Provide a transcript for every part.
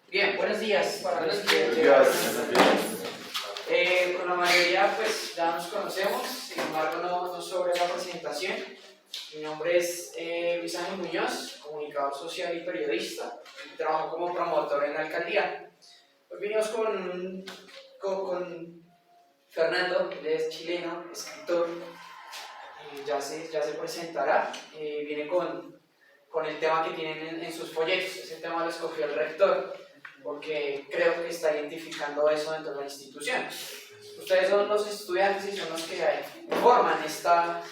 Bien, buenos días para los que con la mayoría pues ya nos conocemos, sin embargo no sobre la presentación. Mi nombre es Luis Ángel Muñoz, comunicador social y periodista, y trabajo como promotor en la alcaldía. Hoy vinimos con Fernando, él es chileno, escritor, ya se presentará, viene con el tema que tienen en sus folletos. Ese tema lo escogió el rector, porque creo que está identificando eso dentro de la institución. Ustedes son los estudiantes y son los que forman esta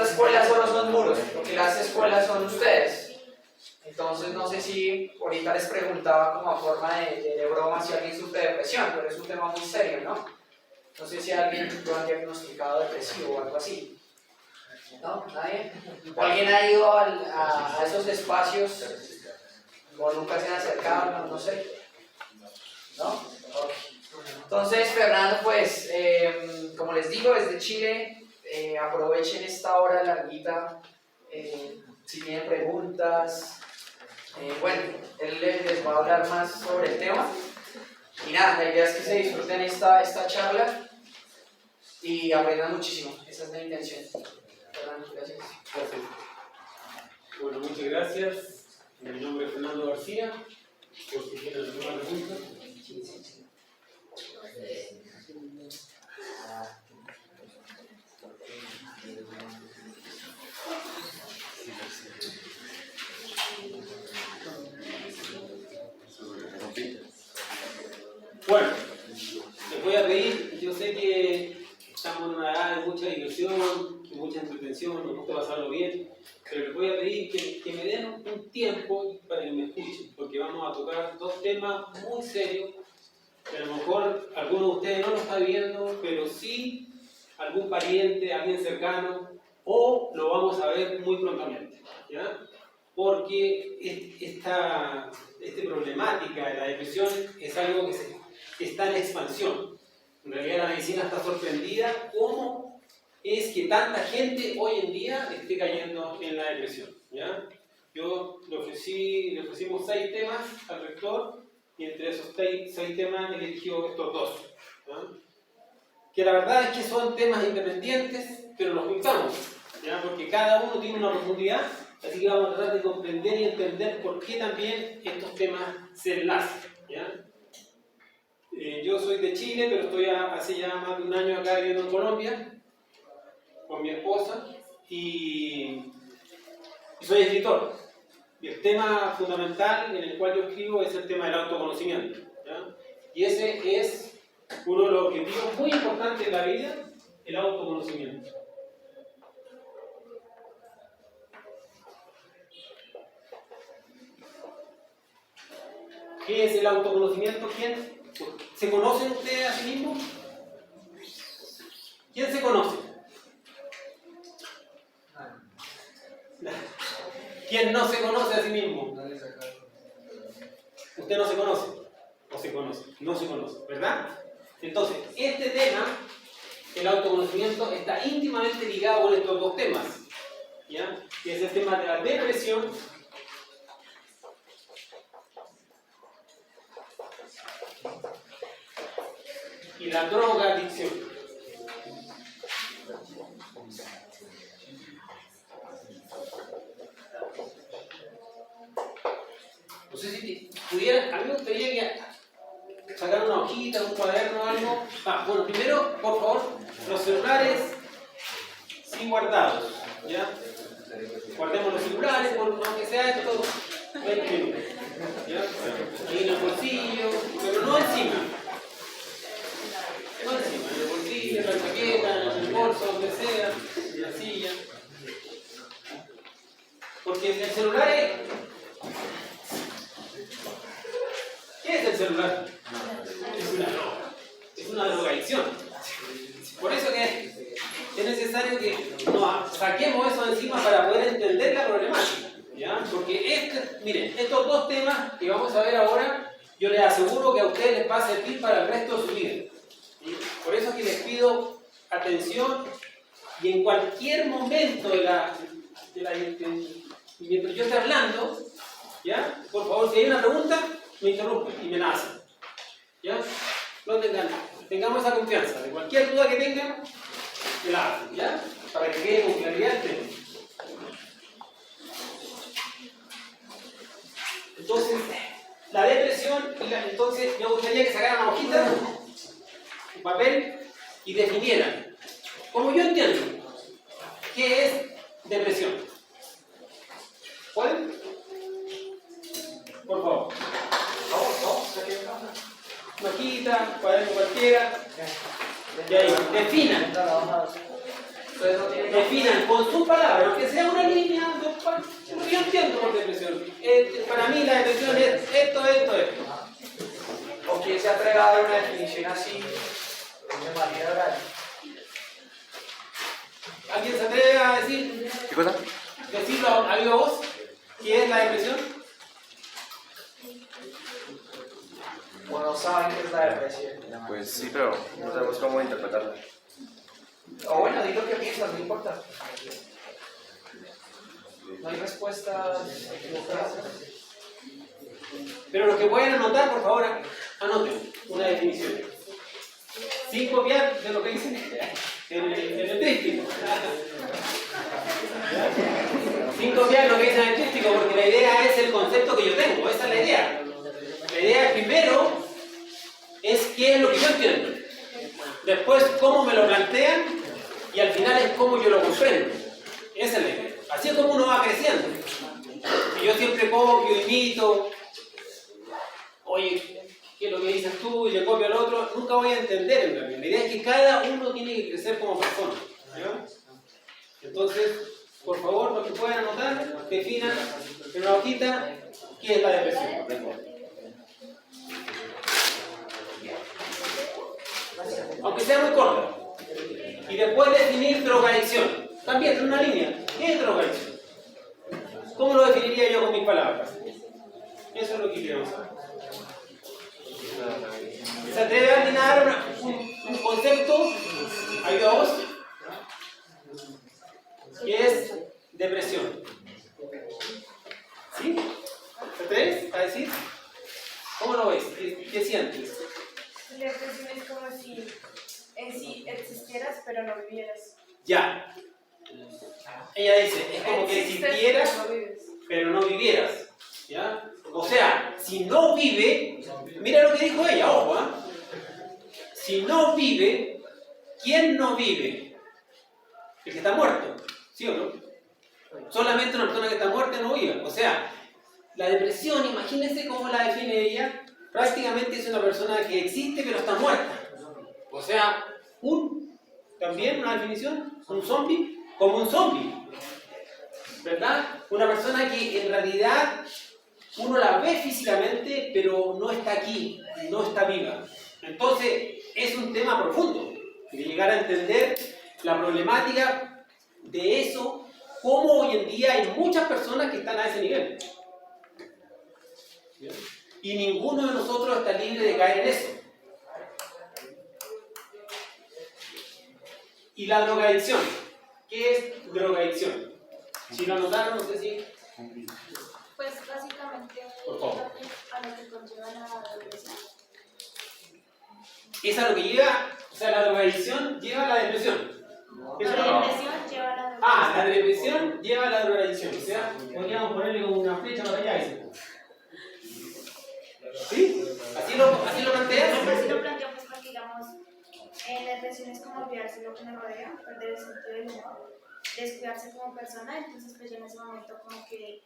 escuela solo son muros, porque las escuelas son ustedes. Entonces no sé si ahorita les preguntaba como a forma de broma si alguien sufre depresión, pero es un tema muy serio, ¿no? No sé si alguien lo han diagnosticado depresivo o algo así. ¿No? ¿Nadie? ¿O alguien ha ido a esos espacios o nunca se han acercado? No sé. ¿No? Okay. Entonces, Fernando, pues, como les digo, es de Chile. Aprovechen esta hora larguita. Si tienen preguntas. Bueno, él les va a hablar más sobre el tema. Y nada, la idea es que se disfruten esta charla y aprendan muchísimo. Esa es la intención. Fernando, gracias. Gracias. Bueno, muchas gracias. Mi nombre es Fernando García. Por si tienen alguna pregunta. Bueno, les voy a pedir, yo sé que estamos en una edad de mucha diversión, de mucha entretención, nos gusta pasarlo bien, pero les voy a pedir que me den un tiempo para que me escuchen, porque vamos a tocar dos temas muy serios, que a lo mejor alguno de ustedes no lo está viendo, pero sí algún pariente, alguien cercano, o lo vamos a ver muy prontamente, ¿ya? Porque esta problemática de la depresión es algo que está en expansión. En realidad la medicina está sorprendida cómo es que tanta gente hoy en día esté cayendo en la depresión, ¿ya? Yo le ofrecimos 6 temas al rector y entre esos 6 temas eligió estos 2, ¿ya? Que la verdad es que son temas independientes, pero los juntamos, ¿ya? Porque cada uno tiene una profundidad, así que vamos a tratar de comprender y entender por qué también estos temas se enlazan, ¿ya? Yo soy de Chile, pero estoy hace ya más de un año acá viviendo en Colombia con mi esposa y soy escritor. Y el tema fundamental en el cual yo escribo es el tema del autoconocimiento, ¿ya? Y ese es uno de los objetivos muy importantes de la vida, el autoconocimiento. ¿Qué es el autoconocimiento? ¿Quién? ¿Se conocen ustedes a sí mismos? ¿Quién se conoce? ¿Quién no se conoce a sí mismo? ¿Usted no se conoce? ¿O se conoce? No se conoce, ¿verdad? Entonces, este tema, el autoconocimiento, está íntimamente ligado con estos dos temas, ¿ya? Y es el tema de la depresión y la drogadicción. No sé si pudieran, a mí me gustaría que sacaran una hojita, un cuaderno o algo. Bueno, primero, por favor, los celulares sí guardados, ¿ya? Guardemos los celulares, aunque sea esto, 20 minutos, ¿ya? Ahí en el bolsillo, pero no encima. No encima, en el bolsillo, en la chaqueta, en el bolso, donde sea, en la silla. Porque el celular es... ¿Qué es el celular? Es una droga. Es una drogadicción. Por eso que es necesario que nos saquemos eso de encima para poder entender la problemática, ¿ya? Porque miren, estos dos temas que vamos a ver ahora, yo les aseguro que a ustedes les va a servir para el resto de su vida. Por eso es que les pido atención y en cualquier momento de Y mientras yo esté hablando, ¿ya? Por favor, si hay una pregunta, me interrumpen y me la hacen. ¿Ya? No tengamos esa confianza. De cualquier duda que tengan, me la hacen, ¿ya? Para que quede con claridad el tema. Entonces, la depresión, entonces me gustaría que sacaran una hojita, un papel, y definieran, como yo entiendo, qué es depresión. ¿Pueden? Por favor. Una hojita, cuaderno cualquiera. Y ahí, definan. Definan con sus palabras, aunque sea una línea, dos palabras. Yo entiendo por depresión. Para mí la depresión es esto. ¿O quién se atreve a dar una definición así de manera oral? ¿Alguien se atreve a decir? ¿Qué cosa? Decirlo a viva voz. ¿Qué es la depresión? ¿O no saben qué es la depresión? Pues sí, pero no sabemos cómo interpretarla. O bueno, di lo que piensas, no importa. No hay respuestas equivocadas. Pero los que pueden anotar, por favor, anoten una definición. Sin copiar de lo que dicen en el tríptico. Sin copiar lo que dicen en el tríptico, porque la idea es el concepto que yo tengo, esa es la idea. La idea primero es qué es lo que yo entiendo. Después cómo me lo plantean y al final es cómo yo lo comprendo. Esa es la idea. Así es como uno va creciendo. Si yo siempre copio, imito, oye, ¿qué es lo que dices tú? Y le copio al otro, nunca voy a entender en realidad. La idea es que cada uno tiene que crecer como persona. ¿Ya? Entonces, por favor, los que puedan anotar, definan en una hojita qué es la depresión. Aunque sea muy corta. Y después definir drogadicción. También en una línea. ¿Qué es drogadicción? ¿Cómo lo definiría yo con mis palabras? Eso es lo que queremos saber. ¿Se atreve alguien a dar un concepto? ¿Hay dos? ¿Qué es depresión? ¿Sí? ¿Se atreves a decir? ¿Cómo lo ves? ¿Qué sientes? La depresión es como si en sí existieras pero no vivieras. Ya. Ella dice, es como que Existes, existieras, pero no vives. pero no vivieras. ¿Ya? O sea, si no vive, mira lo que dijo ella, ojo, ¿eh? Si no vive, ¿quién no vive? El que está muerto, ¿sí o no? Solamente una persona que está muerta no vive. O sea, la depresión, imagínense cómo la define ella, prácticamente es una persona que existe pero está muerta. O sea, también una definición, un zombie, como un zombie. ¿Verdad? Una persona que en realidad uno la ve físicamente, pero no está aquí, no está viva. Entonces, es un tema profundo, de llegar a entender la problemática de eso, cómo hoy en día hay muchas personas que están a ese nivel. Y ninguno de nosotros está libre de caer en eso. Y la drogadicción. ¿Qué es drogadicción? Si lo anotaron, no sé si... Pues básicamente Por favor. a lo que conlleva la depresión. Es a lo que lleva, o sea, la drogadicción lleva a la depresión. ¿Eso La no? depresión lleva a la depresión. La depresión lleva a la drogadicción. O sea, podríamos ponerle como una flecha para allá. Ese. ¿Sí? ¿Así lo planteas? Así lo planteo pues porque digamos, la depresión es como olvidarse de lo que me rodea, perder el sentido del humor, descuidarse como persona, entonces pues yo en ese momento como que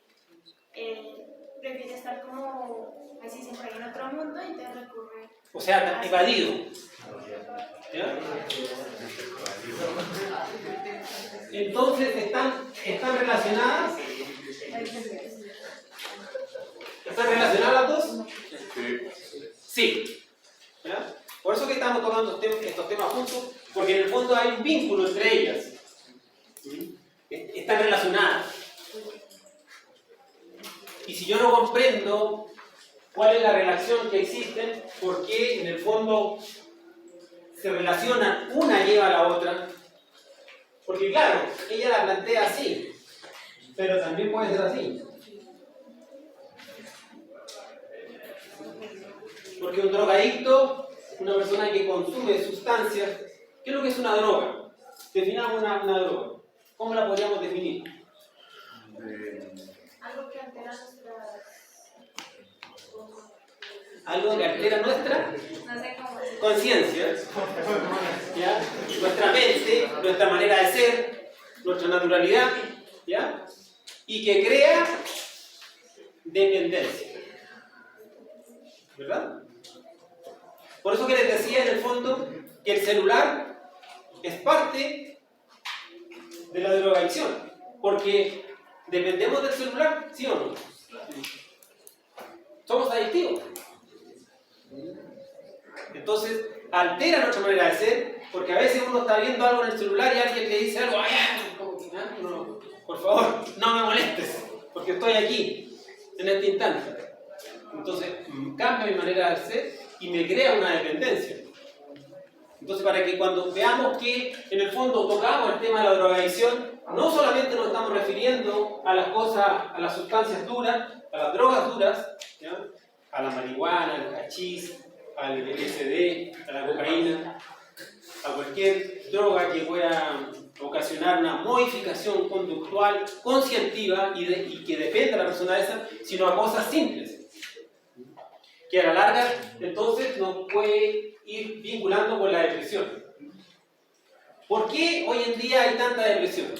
prefiere estar como, así dicen por ahí, en otro mundo, y entonces recurre. O sea, evadido. ¿Ya? Entonces, ¿están relacionadas? ¿Están relacionadas las dos? Sí. ¿Ya? Por eso que estamos tocando estos temas juntos, porque en el fondo hay un vínculo entre ellas. Están relacionadas. Y si yo no comprendo cuál es la relación que existe, por qué en el fondo se relacionan, una lleva a la otra, porque claro, ella la plantea así. pero también puede ser así. Porque un drogadicto, una persona que consume sustancias, ¿qué es lo que es una droga? Definamos una droga. ¿Cómo la podríamos definir? Algo que altera nuestras... Algo que altera nuestra No sé cómo decirlo. conciencia, ¿ya? Nuestra mente, nuestra manera de ser, nuestra naturalidad, ¿ya? Y que crea dependencia, ¿verdad? Por eso que les decía en el fondo que el celular es parte de la drogadicción, porque dependemos del celular, ¿sí o no? Somos adictivos. Entonces, altera nuestra manera de ser, porque a veces uno está viendo algo en el celular y alguien le dice algo, ¡ay! Como que, no, por favor, no me molestes, porque estoy aquí, en este instante. Entonces, cambia mi manera de ser y me crea una dependencia. Entonces, para que cuando veamos que en el fondo tocamos el tema de la drogadicción, no solamente nos estamos refiriendo a las cosas, a las sustancias duras, a las drogas duras, ¿ya? A la marihuana, al hachís, al LSD, a la cocaína, a cualquier droga que pueda ocasionar una modificación conductual, conscientiva y que dependa de la persona esa, sino a cosas simples, que a la larga entonces nos puede ir vinculando con la depresión. ¿Por qué hoy en día hay tanta depresión?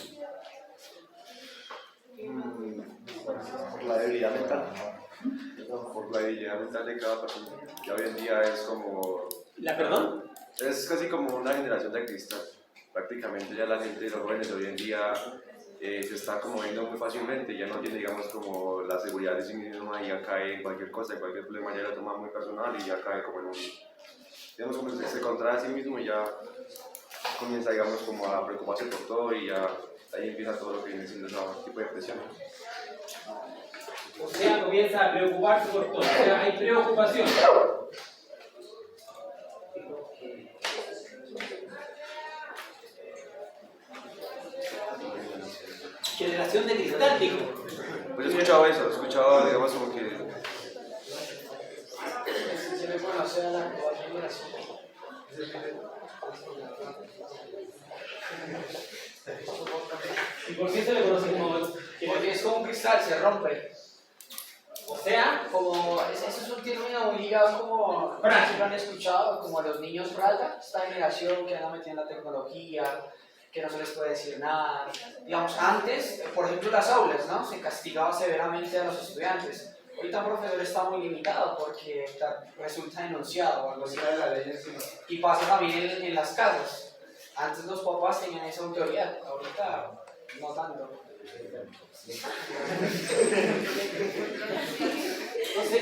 Por la debilidad mental. Por la debilidad mental de cada persona. Ya hoy en día es como... ¿La perdón? Es casi como una generación de cristal. Prácticamente ya la gente, los jóvenes de hoy en día se está como viendo muy fácilmente, ya no tiene, digamos, como la seguridad de sí mismo y ya cae en cualquier cosa, en cualquier problema ya lo toma muy personal y ya cae como en un... Digamos, como se contrae a sí mismo y ya comienza, digamos, como a preocuparse por todo y ya ahí empieza todo lo que viene siendo ese tipo de depresión. O sea, comienza a preocuparse por todo. O sea, hay preocupación. Generación de cristal, dijo. Pues he escuchado eso, he escuchado, digamos, como que... Se le conoce a la actual generación. ¿Y por qué se le conoce como Porque es como un cristal, se rompe. O sea, Como, ese es un término muy ligado como, Frágil. si lo han escuchado, como los niños rata, esta generación que anda metida en la tecnología, que no se les puede decir nada. Digamos, antes, por ejemplo, las aulas, ¿no? Se castigaba severamente a los estudiantes. Ahorita un profesor está muy limitado porque resulta denunciado o algo así. Y pasa también en las casas. Antes los papás tenían esa autoridad, ahorita no tanto. entonces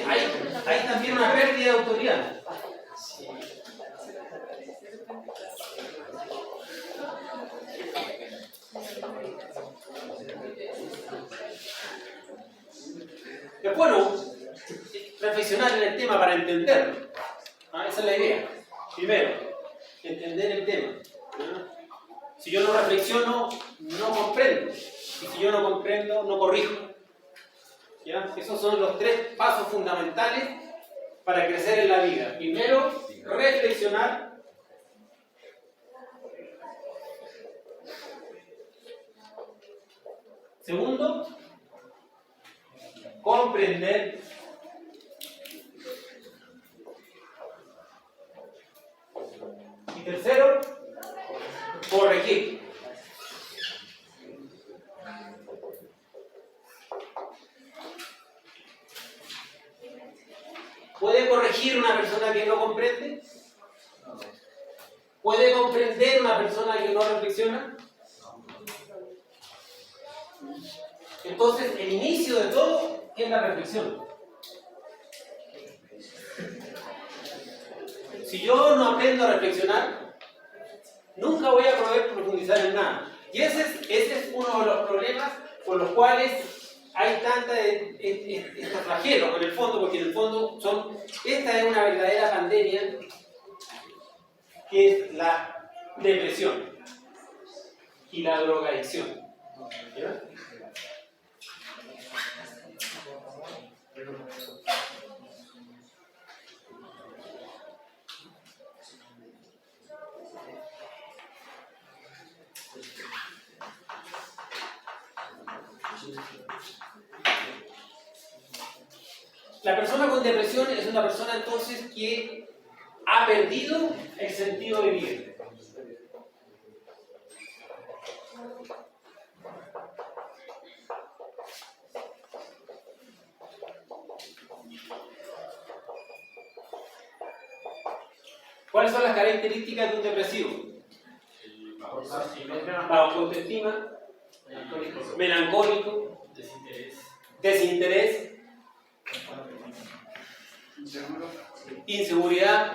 hay también una pérdida de autoridad. Sí. Es bueno reflexionar en el tema para entenderlo. Esa es la idea. Primero, entender el tema. Si yo no reflexiono, no comprendo. Y si yo no comprendo, no corrijo. ¿Ya? Esos son los 3 pasos fundamentales para crecer en la vida. Primero, reflexionar. Segundo, comprender. Y tercero, corregir. ¿Puede corregir una persona que no comprende? ¿Puede comprender una persona que no reflexiona? Entonces, el inicio de todo es la reflexión. Si yo no aprendo a reflexionar, nunca voy a poder profundizar en nada. Y ese es uno de los problemas por los cuales hay estos flagelos en el fondo, porque en el fondo esta es una verdadera pandemia, que es la depresión y la drogadicción. ¿Ya? La persona con depresión es una persona entonces que ha perdido el sentido de vida. ¿Cuáles son las características de un depresivo? Bajo autoestima, melancólico, desinterés, inseguridad,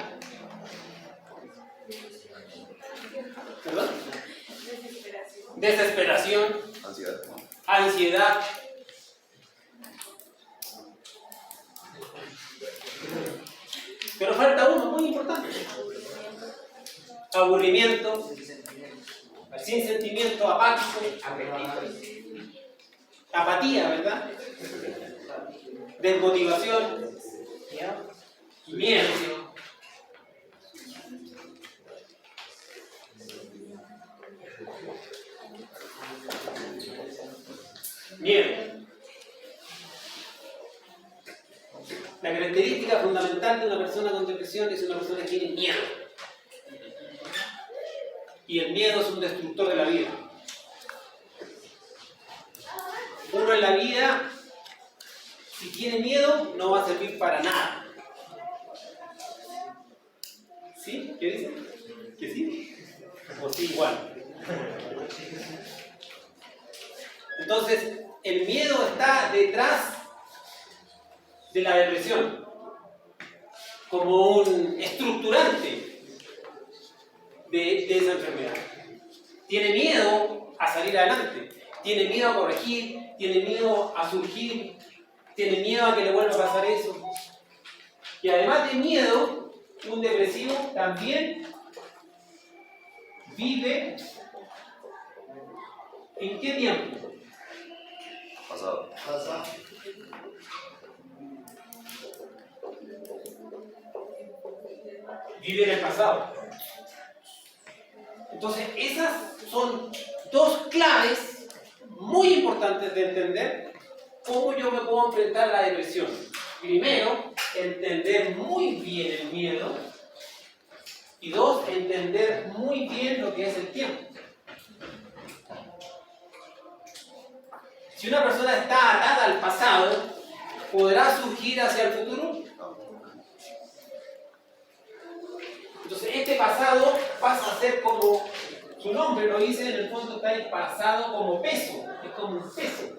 ¿perdón? Desesperación, ansiedad, pero falta uno muy importante: aburrimiento, sin sentimiento, apático, apatía, ¿verdad? Desmotivación, miedo. Miedo. La característica fundamental de una persona con depresión es una persona que tiene miedo. Y el miedo es un destructor de la vida. Uno en la vida, si tiene miedo, no va a servir para nada. ¿Sí? ¿Qué dice? ¿Que sí? ¿O sí igual? Entonces, el miedo está detrás de la depresión como un estructurante de esa enfermedad. Tiene miedo a salir adelante, tiene miedo a corregir, tiene miedo a surgir, tiene miedo a que le vuelva a pasar eso. Y además de miedo, un depresivo también vive ¿en qué tiempo? Pasado. Vive en el pasado. Entonces, esas son dos claves muy importantes de entender cómo yo me puedo enfrentar a la depresión. Primero, entender muy bien el miedo. Y dos, entender muy bien lo que es el tiempo. Si una persona está atada al pasado, ¿podrá surgir hacia el futuro? Entonces, este pasado pasa a ser como su nombre lo dice, en el fondo está el pasado como peso, es como un peso.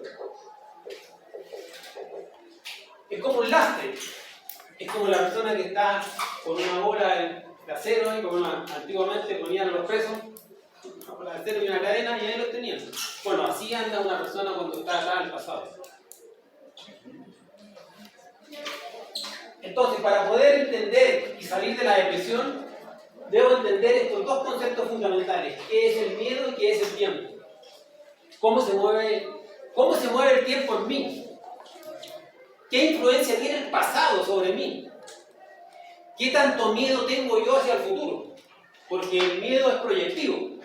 Es como un lastre. Es como la persona que está con una bola de acero, y como antiguamente ponían a los presos, una bola de acero y una cadena, y ahí los tenían. Bueno, así anda una persona cuando está atada al pasado. Entonces, para poder entender y salir de la depresión, debo entender estos dos conceptos fundamentales: qué es el miedo y qué es el tiempo. ¿Cómo se mueve el tiempo en mí? ¿Qué influencia tiene el pasado sobre mí? ¿Qué tanto miedo tengo yo hacia el futuro? Porque el miedo es proyectivo.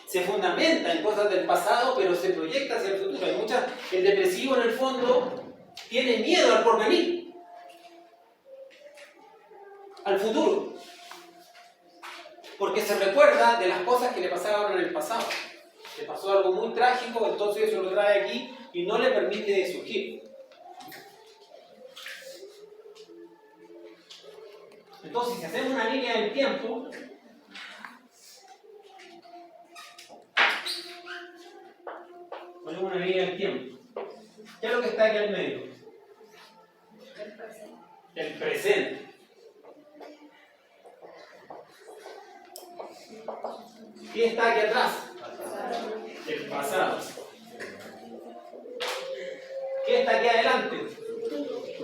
Se fundamenta en cosas del pasado, pero se proyecta hacia el futuro. El depresivo, en el fondo, tiene miedo al porvenir, al futuro, porque se recuerda de las cosas que le pasaron en el pasado. Le pasó algo muy trágico, entonces eso lo trae aquí y no le permite surgir. Entonces, si hacemos una línea del tiempo, ponemos una línea del tiempo. ¿Qué es lo que está aquí al medio? El presente. ¿Qué está aquí atrás? El pasado. ¿Qué está aquí adelante? El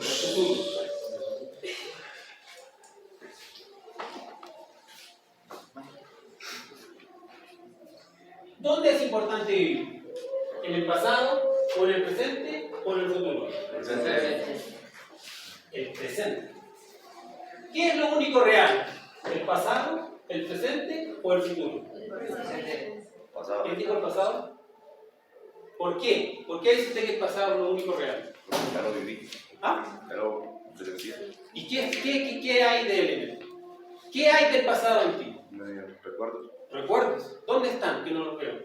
futuro. ¿Dónde es importante vivir? ¿En el pasado, o en el presente, o en el futuro? Presente. El presente. ¿Qué es lo único real? ¿El pasado, el presente o el futuro? Pasado. ¿Quién dijo el pasado? ¿Por qué? ¿Por qué dice usted que el pasado es lo único real? Ya lo viví, ¿Ah? ya lo presencié. ¿Y qué hay de él? ¿Qué hay del pasado en ti? Recuerdos. ¿Recuerdos? ¿Dónde están? Que no los veo.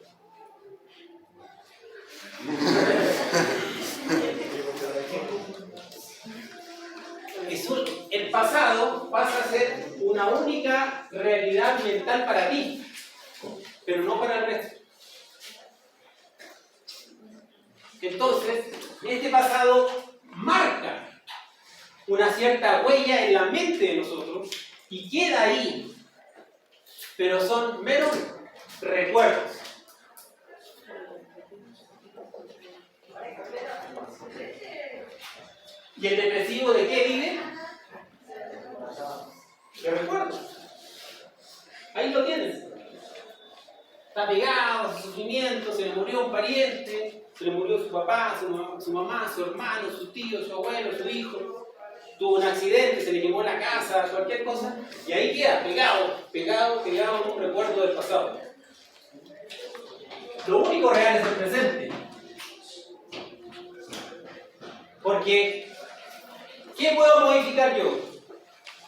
El pasado pasa a ser una única realidad mental para ti, pero no para el resto. Entonces, este pasado marca una cierta huella en la mente de nosotros y queda ahí, pero son meros recuerdos. ¿Y el depresivo de qué vive? De recuerdos. Ahí lo tienes. Está pegado a su sufrimiento, se le murió un pariente, se le murió su papá, su mamá, su hermano, su tío, su abuelo, su hijo. Tuvo un accidente, se le quemó la casa, cualquier cosa, y ahí queda, pegado en un recuerdo del pasado. Lo único real es el presente. Porque, ¿qué puedo modificar yo?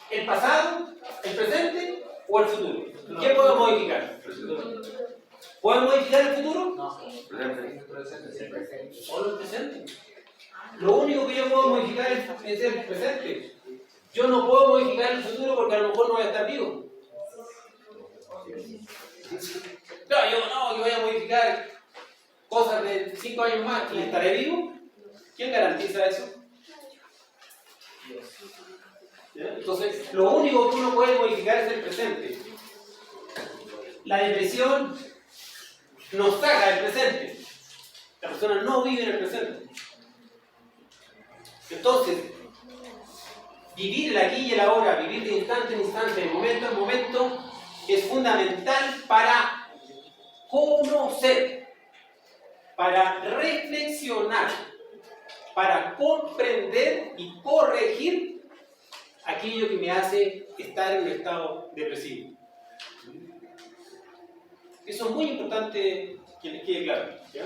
¿El pasado, el presente o el futuro? ¿Qué puedo modificar? ¿Puedo modificar el futuro? Solo el presente. Lo único que yo puedo modificar es el presente. Yo no puedo modificar el futuro porque a lo mejor no voy a estar vivo. Claro, yo voy a modificar cosas de 5 años más y estaré vivo. ¿Quién garantiza eso? Entonces, lo único que uno puede modificar es el presente. La depresión nos saca del presente. La persona no vive en el presente. Entonces, vivir el aquí y el ahora, vivir de instante en instante, de momento en momento, es fundamental para conocer, para reflexionar, para comprender y corregir aquello que me hace estar en un estado depresivo. Eso es muy importante que les quede claro, ¿ya?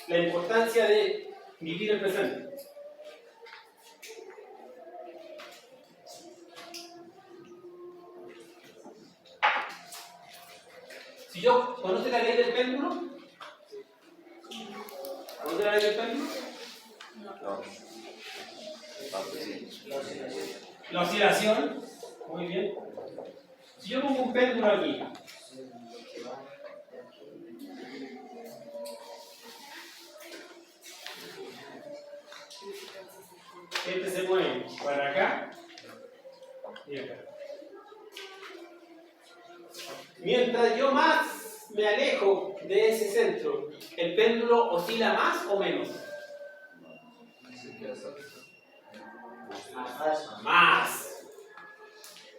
La importancia de vivir el presente. Si yo, ¿conoce la ley del péndulo? ¿Conoce la ley del péndulo? No. La oscilación. Muy bien. Si yo pongo un péndulo aquí, este se mueve para acá y acá. Mientras yo más me alejo de ese centro, ¿el péndulo oscila más o menos? Más.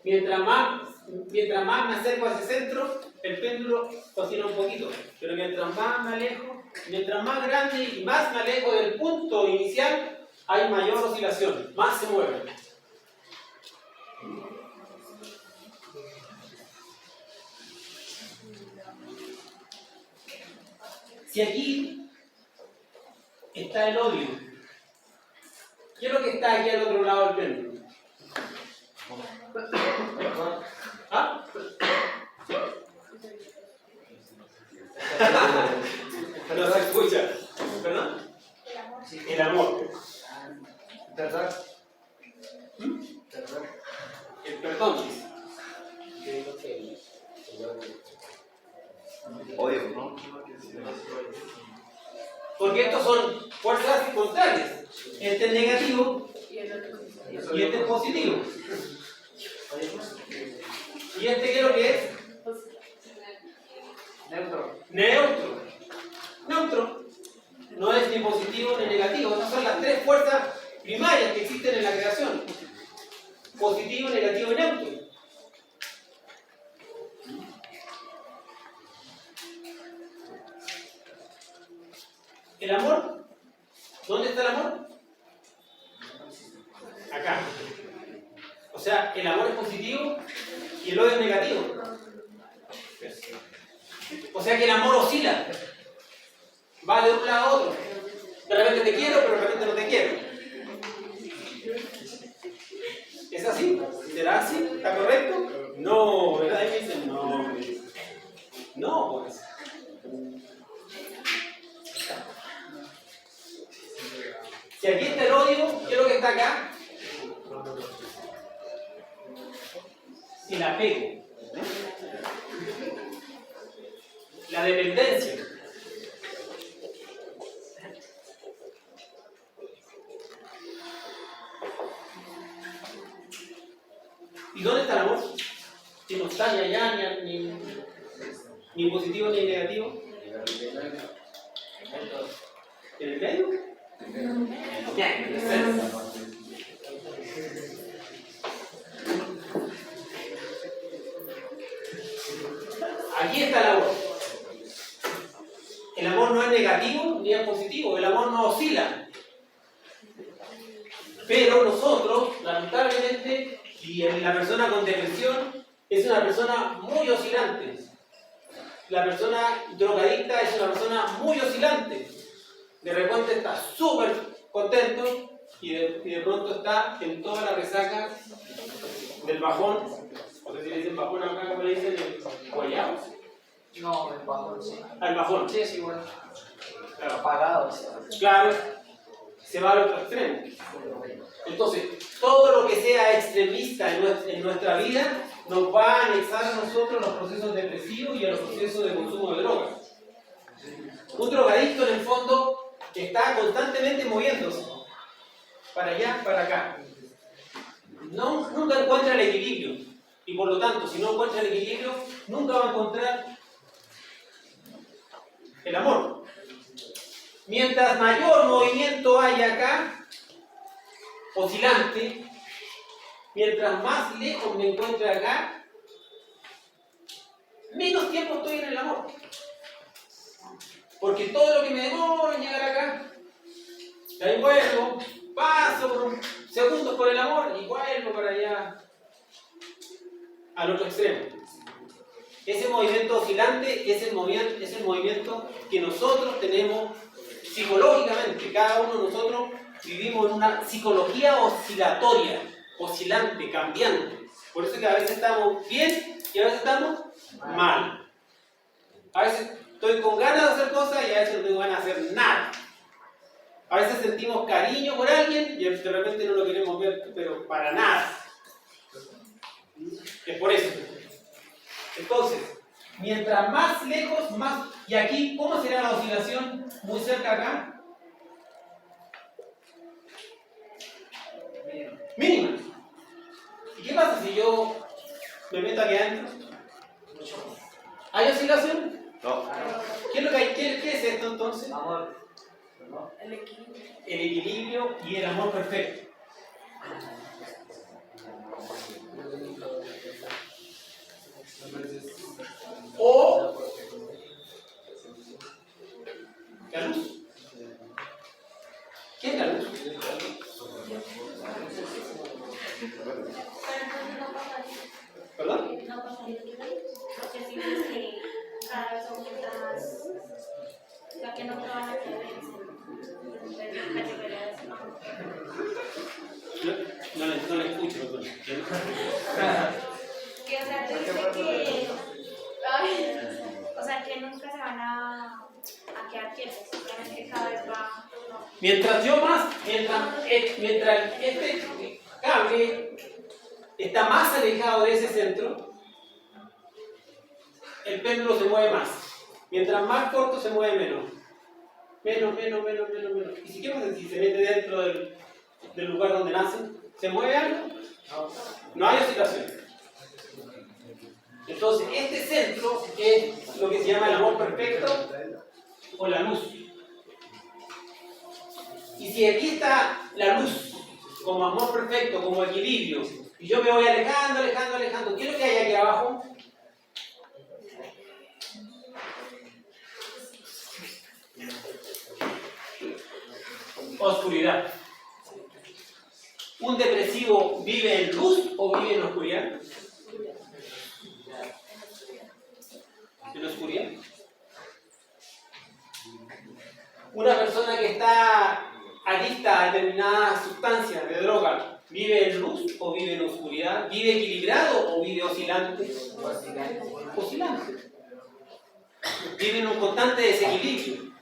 Mientras más me acerco a ese centro, el péndulo oscila un poquito. Pero mientras más me alejo, mientras más grande y más me alejo del punto inicial, hay mayor oscilación, más se mueve. Si aquí está el odio, ¿qué es lo que está aquí al otro lado del péndulo? ¿Ah? No se escucha. ¿Perdón? El amor. ¿Perdón? El perdón. Odio, ¿no? Porque estos son fuerzas contrarias. Este es negativo y este es positivo. ¿Y este qué es lo que es? Neutro. Neutro. Neutro. No es ni positivo ni negativo. Estas son las tres fuerzas primarias que existen en la creación. Positivo, negativo y neutro. ¿El amor? ¿Dónde está el amor? Acá. O sea, el amor es positivo y el odio es negativo. O sea que el amor oscila. Va de un lado a otro. De repente te quiero, pero de repente no te quiero. ¿Es así? ¿Será así? ¿Está correcto? No, ¿verdad? Ahí me dicen no. No, pues. Si aquí está el odio, ¿qué es lo que está acá? El apego. La dependencia. ¿Y dónde está el amor? Si no está ni allá, ni positivo ni negativo. ¿En el medio? Ya, en el centro. Aquí está el amor. El amor no es negativo ni es positivo, el amor no oscila. Pero nosotros, lamentablemente, y la persona con depresión es una persona muy oscilante. La persona drogadicta es una persona muy oscilante. De repente está súper contento y de pronto está en toda la resaca del bajón. No sé si le dicen bajón acá, como le dicen, el guayabo. No, el bajón, sí. Al bajón. Sí, sí, bueno. Claro. Apagado, sí. Claro, se va al otro extremo. Entonces, todo lo que sea extremista en nuestra vida nos va a anexar a nosotros los procesos depresivos y a los procesos de consumo de drogas. Un drogadicto en el fondo está constantemente moviéndose para allá, para acá. Nunca encuentra el equilibrio y por lo tanto, si no encuentra el equilibrio, nunca va a encontrar el amor. Mientras mayor movimiento hay acá, oscilante, mientras más lejos me encuentre acá, menos tiempo estoy en el amor. Porque todo lo que me demora en llegar acá, de ahí vuelvo, paso por segundos por el amor y vuelvo para allá, al otro extremo. Ese movimiento oscilante es el movimiento que nosotros tenemos psicológicamente. Cada uno de nosotros vivimos en una psicología oscilatoria, oscilante, cambiante. Por eso que a veces estamos bien y a veces estamos mal. A veces estoy con ganas de hacer cosas y a veces no tengo ganas de hacer nada. A veces sentimos cariño por alguien y de repente no lo queremos ver, pero para nada. Es por eso. Entonces, mientras más lejos, más... ¿Y aquí cómo será la oscilación? Muy cerca acá. Mínima. ¿Y qué pasa si yo me meto aquí adentro? ¿Hay oscilación? No. ¿Qué es lo que hay? ¿Qué es esto entonces? Amor. El equilibrio. El equilibrio y el amor perfecto. O la luz. ¿Qué es la luz? ¿Perdón? No pasaría porque si ves que cada vez aumenta más la que no te van a querer No le escucho, perdón. Que o sea, te dice que ay, o sea, que nunca se van a quedar quietos, simplemente cada vez va. Mientras este cable está más alejado de ese centro, el péndulo se mueve más. Mientras más corto se mueve menos. Menos. ¿Y si qué pasa si se mete dentro del lugar donde nacen? ¿Se mueve algo? No hay oscilación. Entonces, este centro es lo que se llama el amor perfecto o la luz. Y si aquí está la luz como amor perfecto, como equilibrio, y yo me voy alejando, ¿qué es lo que hay aquí abajo? Oscuridad. ¿Un depresivo vive en luz o vive en oscuridad? ¿En oscuridad? Una persona que está adicta a determinadas sustancias de droga, ¿vive en luz o vive en oscuridad? ¿Vive equilibrado o vive oscilante? Oscilante. Vive en un constante desequilibrio.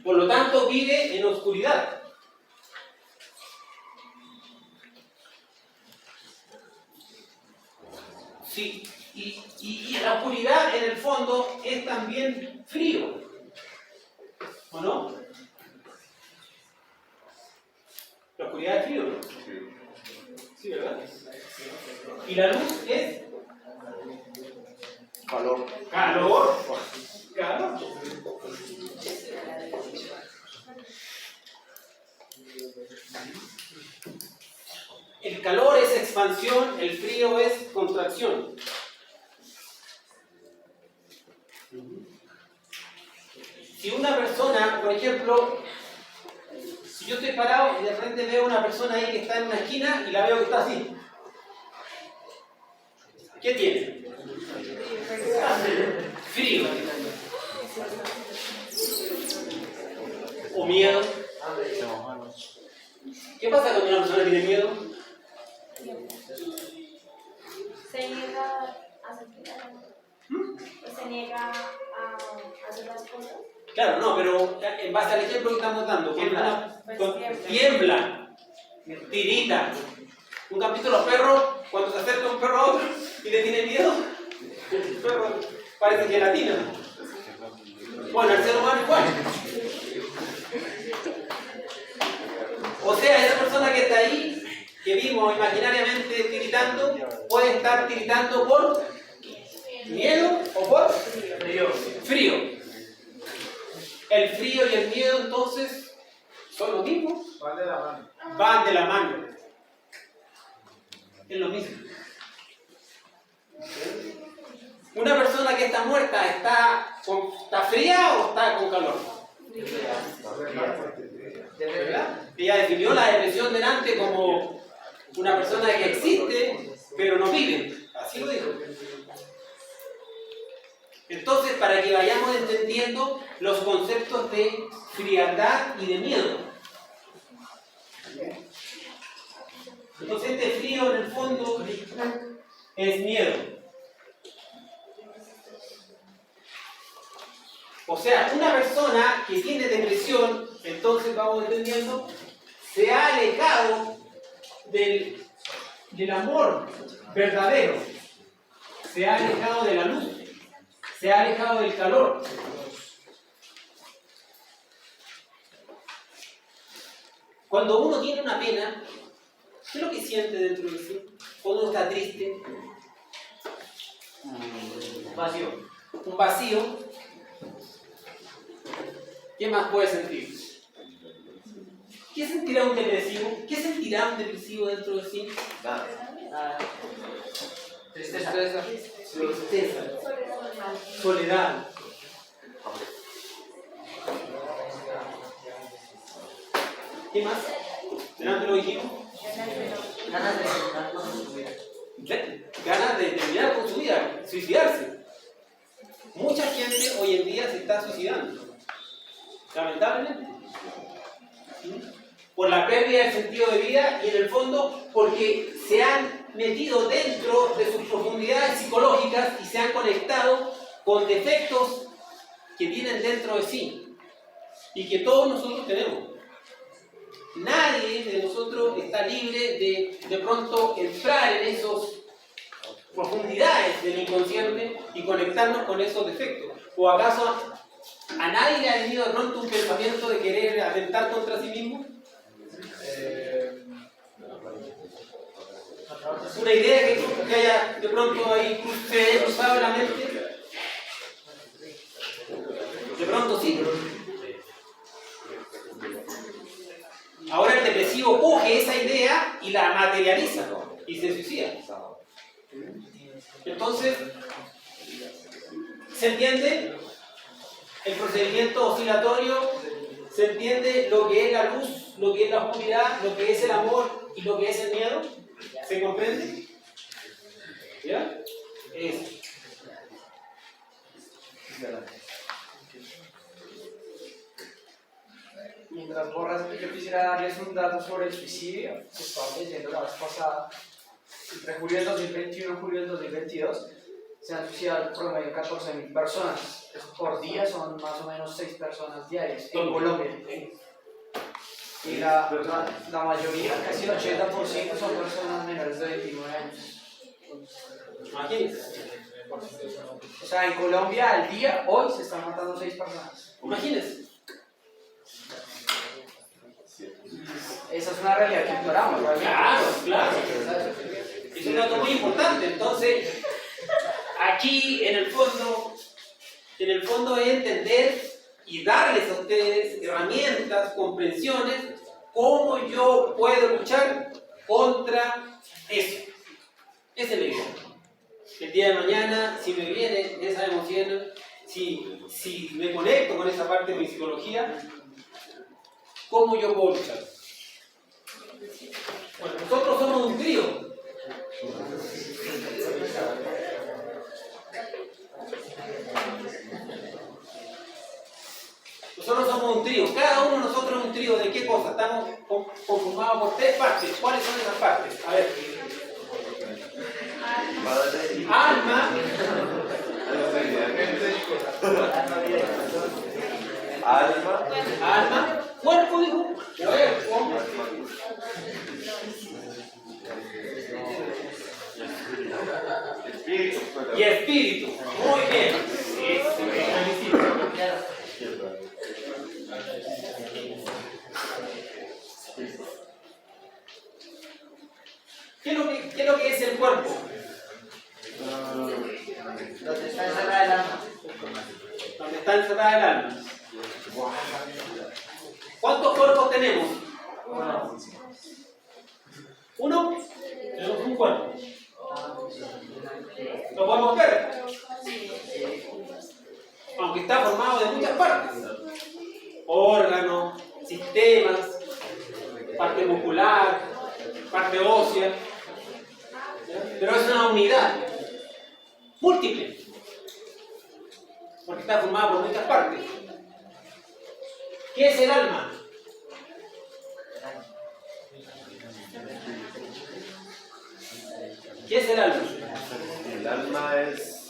Por lo tanto, vive en oscuridad. Sí, y la oscuridad en el fondo es también frío, ¿o no? La oscuridad es frío, ¿no? Sí, ¿verdad? Y la luz es Calor. calor. Calor. El calor es expansión, el frío es contracción. Si una persona, por ejemplo, si yo estoy parado y de repente veo a una persona ahí que está en una esquina y la veo que está así, ¿qué tiene? Frío. ¿O miedo? ¿Qué pasa cuando una persona tiene miedo? Se niega a sentir algo. Se niega a hacer las cosas. Claro, no, pero en base al ejemplo que estamos dando, tiembla, tirita. ¿Nunca han visto los perros cuando se acerca un perro a otro y le tiene miedo? El perro parece gelatina. Bueno, el ser humano igual. O sea, esa persona que está ahí, que vimos imaginariamente tiritando, puede estar tiritando por miedo o por frío. El frío y el miedo entonces son lo mismo. Van de la mano. Van de la mano. Es lo mismo. Una persona que está muerta, ¿está fría o está con calor? ¿Verdad? Ella definió la depresión delante como una persona que existe, pero no vive. Así lo dijo. Entonces, para que vayamos entendiendo los conceptos de frialdad y de miedo. Entonces, este frío en el fondo es miedo. O sea, una persona que tiene depresión, entonces vamos entendiendo, se ha alejado del amor verdadero, se ha alejado de la luz, se ha alejado del calor. Cuando uno tiene una pena, ¿qué es lo que siente dentro de sí? Cuando uno está triste, un vacío. ¿Qué más puede sentir? ¿Qué sentirá un depresivo? ¿Qué sentirá un depresivo dentro de sí? Tristeza. Tristeza. Soledad. ¿Qué más? ¿Delante lo dijimos? Ganas de terminar con su vida, suicidarse. Mucha gente hoy en día se está suicidando. Lamentablemente. Por la pérdida del sentido de vida y en el fondo porque se han metido dentro de sus profundidades psicológicas y se han conectado con defectos que tienen dentro de sí y que todos nosotros tenemos. Nadie de nosotros está libre de pronto entrar en esas profundidades del inconsciente y conectarnos con esos defectos. ¿O acaso a nadie le ha venido de pronto un pensamiento de querer atentar contra sí mismo? ¿Una idea que haya de pronto ahí se haya cruzado en la mente? De pronto sí. Ahora el depresivo coge esa idea y la materializa y se suicida. Entonces, ¿se entiende el procedimiento oscilatorio? ¿Se entiende lo que es la luz, lo que es la oscuridad, lo que es el amor y lo que es el miedo? ¿Se comprende? ¿Ya? Eso. mientras borras, yo quisiera darles un dato sobre el suicidio que estaba leyendo la vez pasada. Entre julio del 2021 y julio del 2022 se han suicidado por promedio 14.000 personas. Eso por día son más o menos 6 personas diarias en Colombia. Y la mayoría, casi el 80%, son personas menores de 29 años. Imagínense. O sea, en Colombia al día, hoy se están matando 6 personas. Imagínense. Esa es una realidad que ignoramos, realmente. Claro. Es un dato muy importante. Entonces, aquí en el fondo es entender y darles a ustedes herramientas, comprensiones, cómo yo puedo luchar contra eso. Esa es la idea. El día de mañana, si me viene esa emoción, si me conecto con esa parte de mi psicología, ¿cómo yo puedo luchar? Bueno, nosotros somos un trío. Nosotros somos un trío. Cada uno de nosotros es un trío. ¿De qué cosa? Estamos conformados por 3 partes. ¿Cuáles son esas partes? A ver. Alma. Alma. Cuerpo, dijo. Cuerpo. Y espíritu. Muy bien. ¿Qué es lo que es el cuerpo? Donde está encerrada el alma. Donde está encerrada el alma. ¿Cuántos cuerpos tenemos? ¿Uno? Tenemos un cuerpo. ¿Lo podemos ver? Aunque está formado de muchas partes. Órganos, sistemas, parte muscular, parte ósea. Pero es una unidad múltiple. Porque está formada por muchas partes. ¿Qué es el alma? ¿Qué es el alma? El alma es...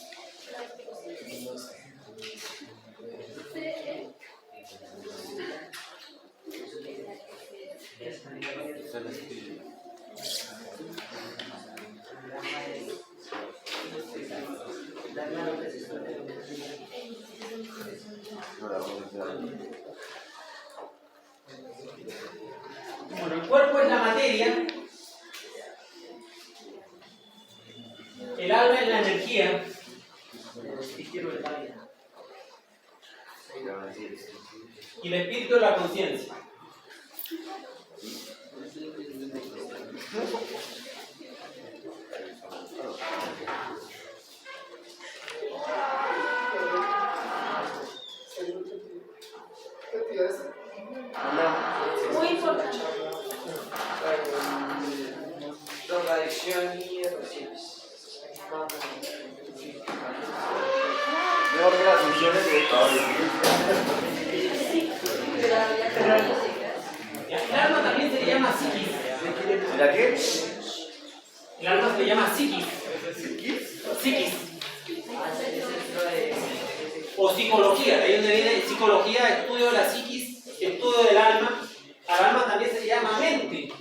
Bueno, el cuerpo es la materia, el alma es la energía, y el espíritu es la conciencia. Muy importante. Drogadicción y depresiones. Mejor que las funciones El alma también se le llama psiquis. ¿Será qué? El alma se le llama psiquis. Psiquis. O psicología, de ahí donde viene psicología, estudio de la psiquis, estudio del alma. Al alma también se le llama mente.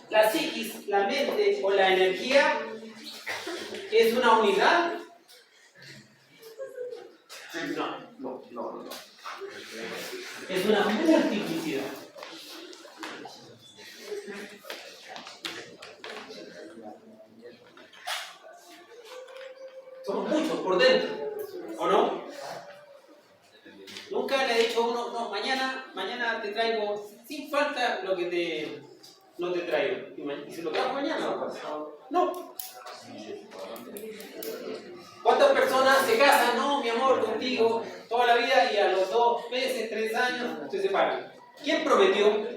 La psiquis, la mente o la energía es una unidad. No. Es una multiplicidad. Somos muchos por dentro, ¿o no? Nunca le he dicho a uno, no, mañana te traigo sin falta lo que no te traigo. ¿Y se lo traigo mañana? No. ¿Cuántas personas se casan? No, mi amor, contigo toda la vida y a los 2 meses, 3 años se separan. ¿Quién prometió?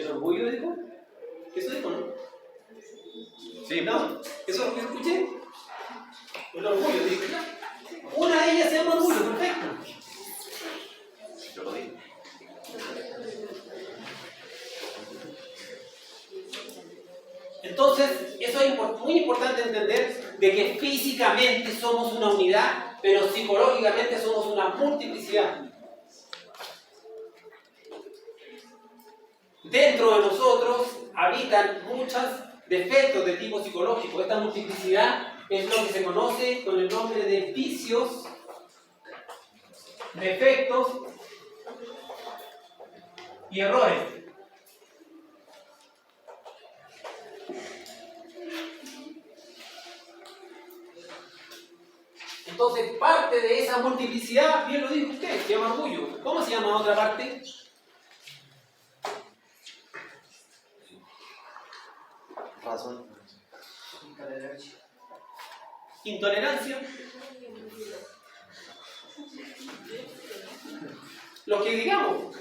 ¿El orgullo dijo? ¿Eso dijo, no? Sí, ¿No? ¿Eso es lo que escuché? El orgullo, dijo. Una de ellas se llama orgullo, perfecto. yo lo dije. Entonces, eso es muy importante entender de que físicamente somos una unidad, pero psicológicamente somos una multiplicidad. Dentro de nosotros habitan muchos defectos de tipo psicológico. Esta multiplicidad es lo que se conoce con el nombre de vicios, defectos y errores. Entonces, parte de esa multiplicidad, bien lo dijo usted, se llama orgullo. ¿Cómo se llama otra parte? Razón. Intolerancia. Lo que digamos.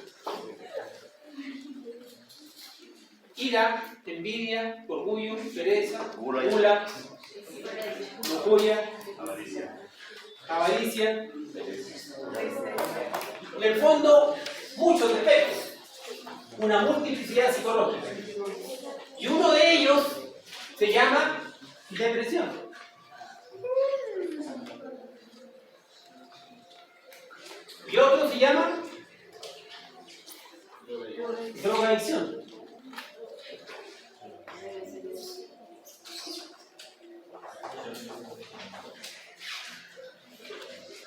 Ira, envidia, orgullo, pereza, gula, lujuria, avaricia. En el fondo, muchos defectos. Una multiplicidad psicológica. Y uno de ellos se llama depresión. Y otro se llama drogadicción.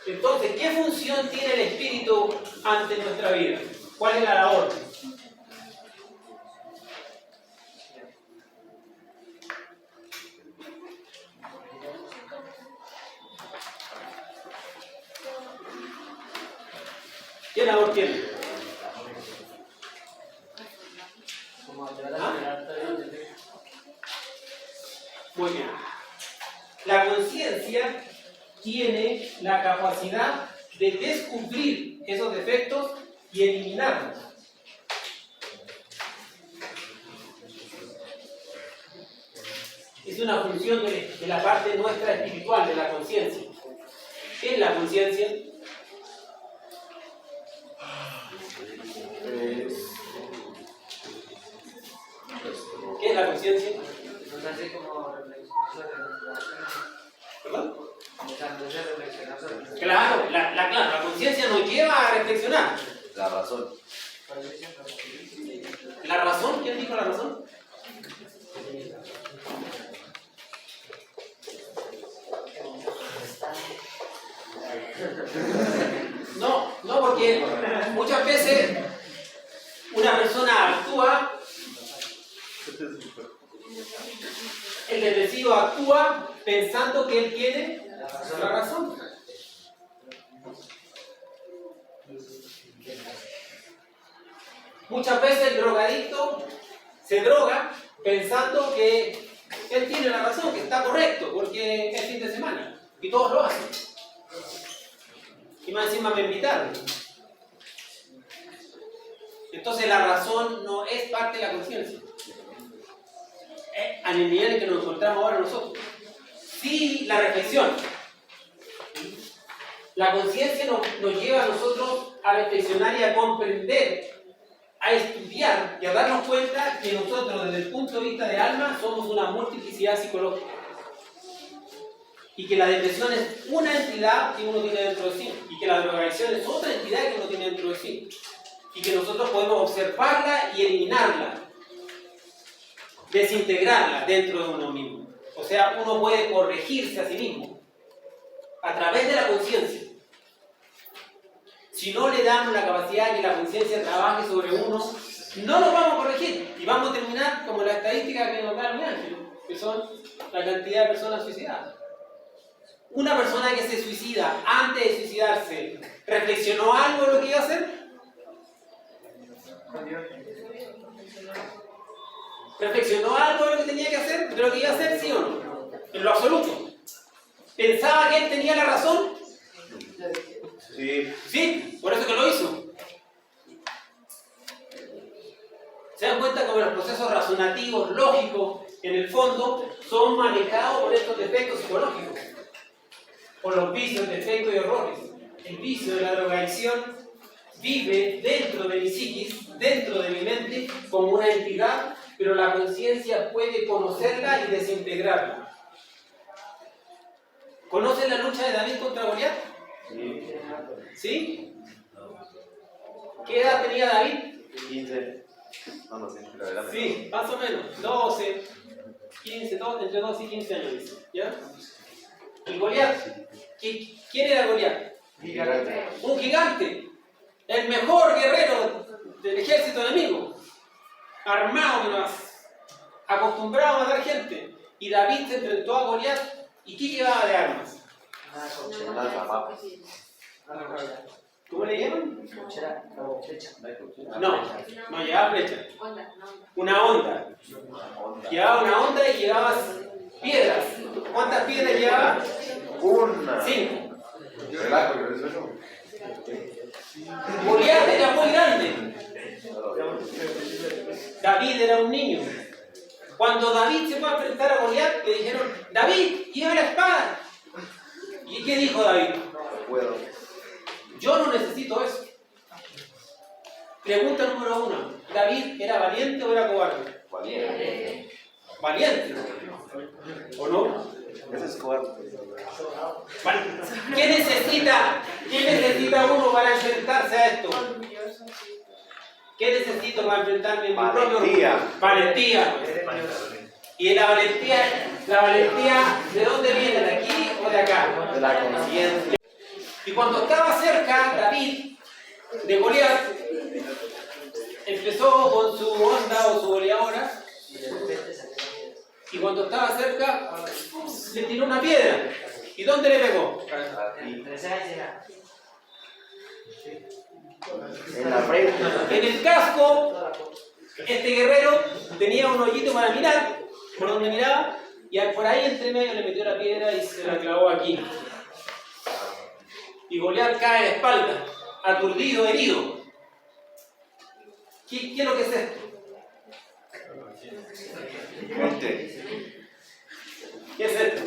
Entonces, ¿qué función tiene el espíritu ante nuestra vida? ¿Cuál es la labor? ¿Qué labor tiene? Muy bien. La conciencia tiene la capacidad de descubrir esos defectos y eliminarlos. Es una función de la parte nuestra espiritual, de la conciencia. ¿Qué es la conciencia? ¿Qué es la conciencia? Nos hace como ¿Perdón? nos hace reflexionar sobre Claro, la conciencia nos lleva a reflexionar. La razón. ¿La razón? ¿Quién dijo la razón? No, porque muchas veces una persona actúa, el depresivo actúa pensando que él tiene la razón. Muchas veces el drogadicto se droga pensando que él tiene la razón, que está correcto, porque es fin de semana y todos lo hacen. Y más encima me invitaron. Entonces la razón no es parte de la conciencia. A el nivel en que nos encontramos ahora nosotros. Sí, la reflexión. La conciencia nos lleva a nosotros a reflexionar y a comprender, a estudiar y a darnos cuenta que nosotros desde el punto de vista de alma somos una multiplicidad psicológica. Y que la depresión es una entidad que uno tiene dentro de sí. Y que la drogadicción es otra entidad que uno tiene dentro de sí. Y que nosotros podemos observarla y eliminarla. Desintegrarla dentro de uno mismo. O sea, uno puede corregirse a sí mismo. A través de la conciencia. Si no le damos la capacidad de que la conciencia trabaje sobre uno, no nos vamos a corregir. Y vamos a terminar como la estadística que nos da Luis Ángel, que son la cantidad de personas suicidadas. Una persona que se suicida antes de suicidarse, ¿reflexionó algo de lo que iba a hacer? ¿Reflexionó algo de lo que tenía que hacer? ¿De lo que iba a hacer, sí o no? En lo absoluto. ¿Pensaba que él tenía la razón? Sí. Sí, por eso que lo hizo. Se dan cuenta cómo los procesos razonativos, lógicos, en el fondo, son manejados por estos defectos psicológicos, por los vicios, defectos y errores. El vicio de la drogadicción vive dentro de mi psiquis, dentro de mi mente, como una entidad, pero la conciencia puede conocerla y desintegrarla. ¿Conocen la lucha de David contra Goliat? ¿Sí? ¿Qué edad tenía David? 15. No sé, pero era menor. Sí, más o menos. 12, 15, entre 12 y 15 años. ¿Ya? ¿Y Goliat? ¿Quién era Goliat? Un gigante. El mejor guerrero del ejército enemigo. Armado más. Acostumbrado a matar gente. Y David se enfrentó a Goliat. ¿Y qué llevaba de armas? Una lanzapapas. ¿Cómo le llaman? No llevaba flecha. Una onda. Llevaba una onda y llevaba piedras. ¿Cuántas piedras llevaba? Una. 5. Relajo, pero eso no. Goliat era muy grande. David era un niño. Cuando David se fue a enfrentar a Goliat, le dijeron: David, lleva la espada. ¿Y qué dijo David? No puedo. Yo no necesito eso. Pregunta número 1. ¿David era valiente o era cobarde? Valiente. Valiente. ¿O no? Ese es cobarde. ¿Qué necesita uno para enfrentarse a esto? ¿Qué necesito para enfrentarme en mi propio Valentía. Valentía. ¿Y la valentía de dónde viene? ¿De aquí o de acá? De la conciencia. Y cuando estaba cerca David de Goliat, empezó con su onda o su goleadora, y cuando estaba cerca, le tiró una piedra. ¿Y dónde le pegó? En la frente. En el casco. Este guerrero tenía un hoyito para mirar, por donde miraba, y por ahí entre medio le metió la piedra y se la clavó aquí. Y Goliat cae de espalda, aturdido, herido. ¿Qué es lo que es esto? Mente. ¿Qué es esto?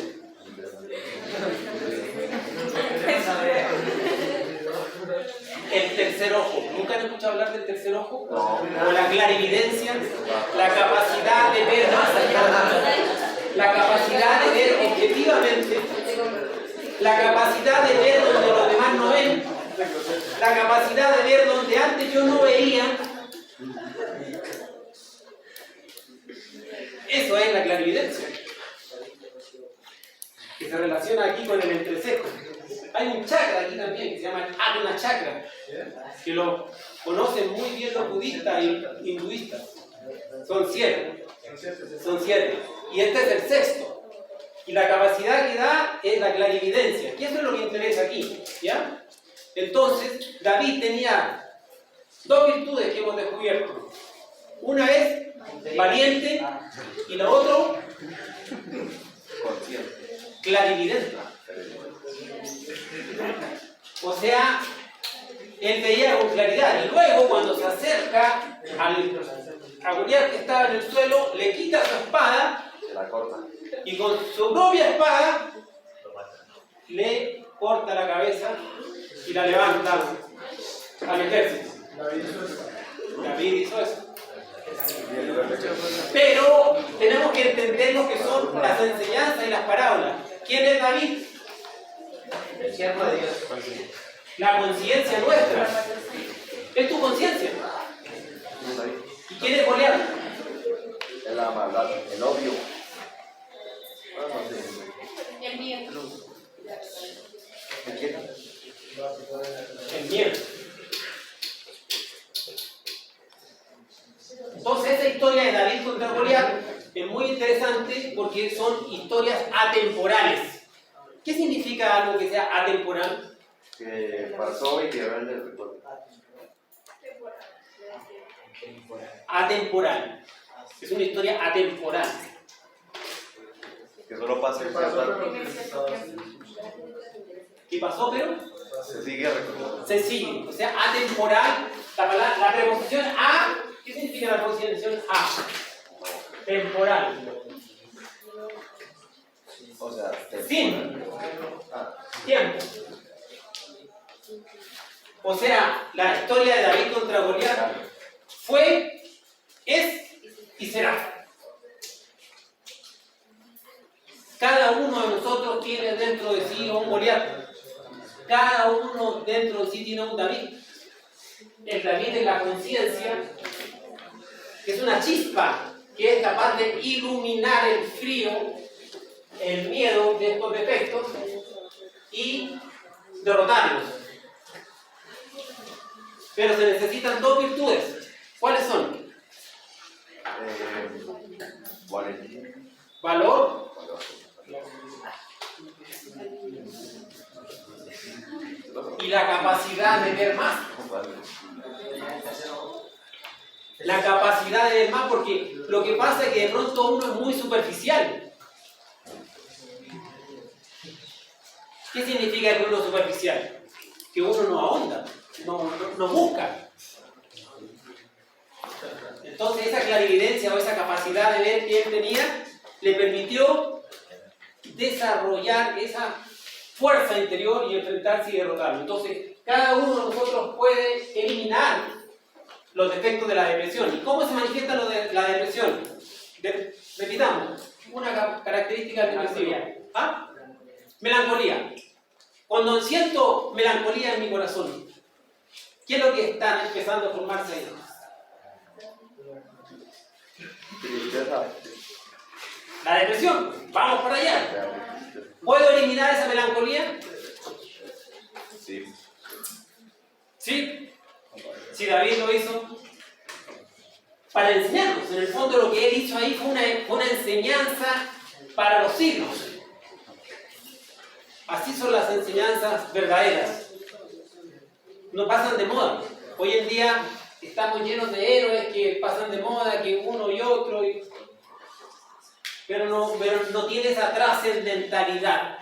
El tercer ojo. ¿Nunca han escuchado hablar del tercer ojo? No. O la clarividencia, la capacidad de ver más allá, la capacidad de ver objetivamente, la capacidad de ver donde los demás no ven, la capacidad de ver donde antes yo no veía. Eso es la clarividencia, que se relaciona aquí con el entrecejo. Hay un chakra aquí también que se llama el Ajna Chakra, que lo conocen muy bien los budistas y hinduistas. Son 7. Y este es el sexto. Y la capacidad que da es la clarividencia. Y eso es lo que interesa aquí. ¿Ya? Entonces, David tenía 2 virtudes que hemos descubierto. Una es valiente y la otra Consciente. clarividente. O sea, él veía con claridad. Y luego, cuando se acerca a Goliat que estaba en el suelo, le quita su espada Se la corta. y con su propia espada le corta la cabeza y la levanta al ejército. David hizo eso. Pero tenemos que entender lo que son las enseñanzas y las parábolas. ¿Quién es David? El siervo de Dios. La conciencia nuestra. Es tu conciencia. ¿Y quién es Goliat? Es la maldad, el odio. El miedo. ¿El qué? El miedo. Entonces esa historia de David contra Goliat es muy interesante porque son historias atemporales. ¿Qué significa algo que sea atemporal? Que pasó y quedó en el recuerdo. Atemporal. Es una historia atemporal. Que solo pasa en cierta. ¿Qué pasó, pero? Se sigue recordando. Se sigue. O sea, atemporal, la preposición a ¿Qué significa la conciliación A? Temporal. O sea, Sin tiempo. O sea, la historia de David contra Goliat fue, es y será. Cada uno de nosotros tiene dentro de sí un Goliat. Cada uno dentro de sí tiene un David. El David es la conciencia, que es una chispa que es capaz de iluminar el frío, el miedo de estos defectos y derrotarlos. Pero se necesitan dos virtudes. ¿Cuáles son? Valor y la capacidad de ver más. La capacidad de ver más, porque lo que pasa es que de pronto uno es muy superficial. ¿Qué significa que uno es superficial? Que uno no ahonda, no busca. Entonces esa clarividencia o esa capacidad de ver que él tenía le permitió desarrollar esa fuerza interior y enfrentarse y derrotarlo. Entonces cada uno de nosotros puede eliminar los defectos de la depresión. ¿Y cómo se manifiesta la depresión? Repitamos, una característica depresiva. ¿Ah? Melancolía. Cuando siento melancolía en mi corazón, ¿qué es lo que está empezando a formarse ahí? La depresión. Vamos para allá. ¿Puedo eliminar esa melancolía? Sí. ¿Sí? Si David lo hizo para enseñarnos. En el fondo lo que él hizo ahí fue una enseñanza para los siglos. Así son las enseñanzas verdaderas. No pasan de moda. Hoy en día estamos llenos de héroes que pasan de moda, que uno y otro, pero no tiene esa trascendentalidad.